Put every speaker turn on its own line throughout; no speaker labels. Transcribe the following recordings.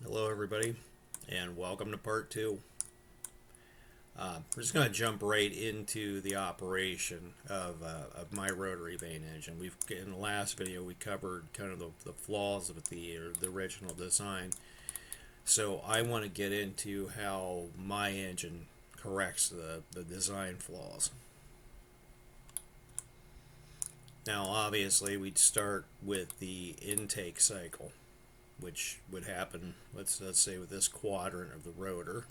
Hello everybody, and welcome to part 2. We're just going to jump right into the operation of my rotary vane engine. In the last video we covered kind of the flaws of the original design, so I want to get into how my engine corrects the design flaws. Now obviously we'd start with the intake cycle, which would happen, let's say, with this quadrant of the rotor.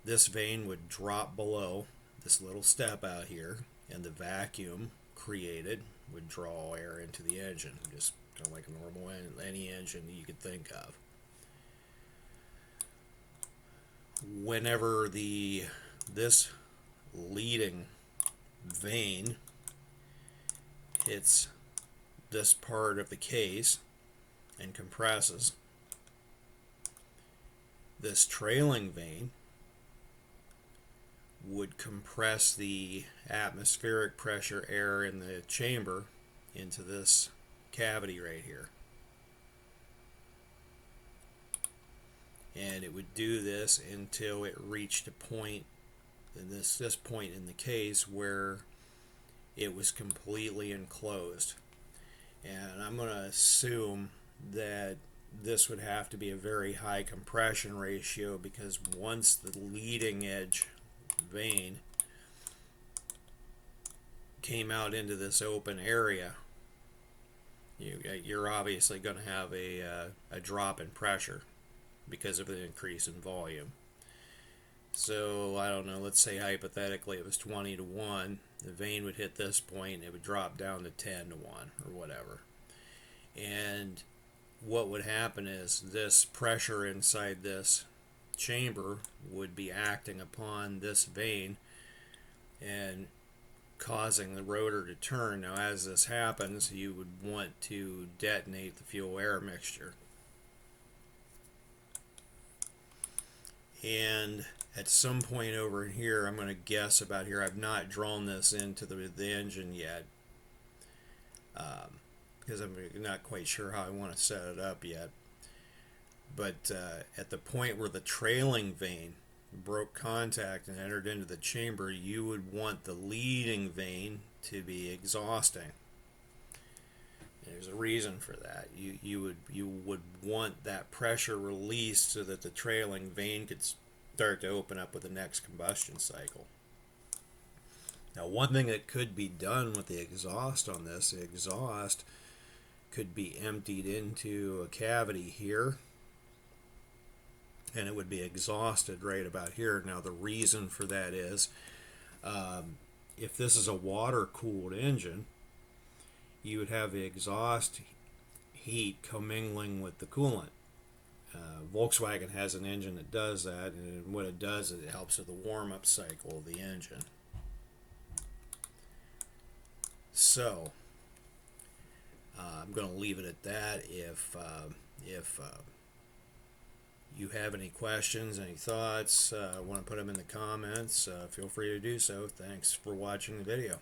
This vane would drop below this little step out here, and the vacuum created would draw air into the engine, just kind of like a normal any engine you could think of. Whenever this leading vane hits this part of the case and compresses, this trailing vane would compress the atmospheric pressure air in the chamber into this cavity right here. And it would do this until it reached a point, in this point in the case, where it was completely enclosed. And I'm going to assume that this would have to be a very high compression ratio, because once the leading edge vane came out into this open area, you're obviously going to have a drop in pressure because of the increase in volume. So I don't know, let's say hypothetically it was 20 to 1, the vane would hit this point and it would drop down to 10 to 1 or whatever. And what would happen is this pressure inside this chamber would be acting upon this vane and causing the rotor to turn. Now as this happens, you would want to detonate the fuel air mixture. And at some point over here, I'm going to guess about here, I've not drawn this into the engine yet, because I'm not quite sure how I want to set it up yet. But at the point where the trailing vane broke contact and entered into the chamber, you would want the leading vane to be exhausting. There's a reason for that. You would want that pressure released so that the trailing vane could start to open up with the next combustion cycle. Now, one thing that could be done with the exhaust on this, the exhaust could be emptied into a cavity here, and it would be exhausted right about here. Now, the reason for that is, if this is a water-cooled engine, you would have the exhaust heat commingling with the coolant. Volkswagen has an engine that does that, and what it does is it helps with the warm-up cycle of the engine. So I'm going to leave it at that. If you have any questions, any thoughts, want to put them in the comments, feel free to do so. Thanks for watching the video.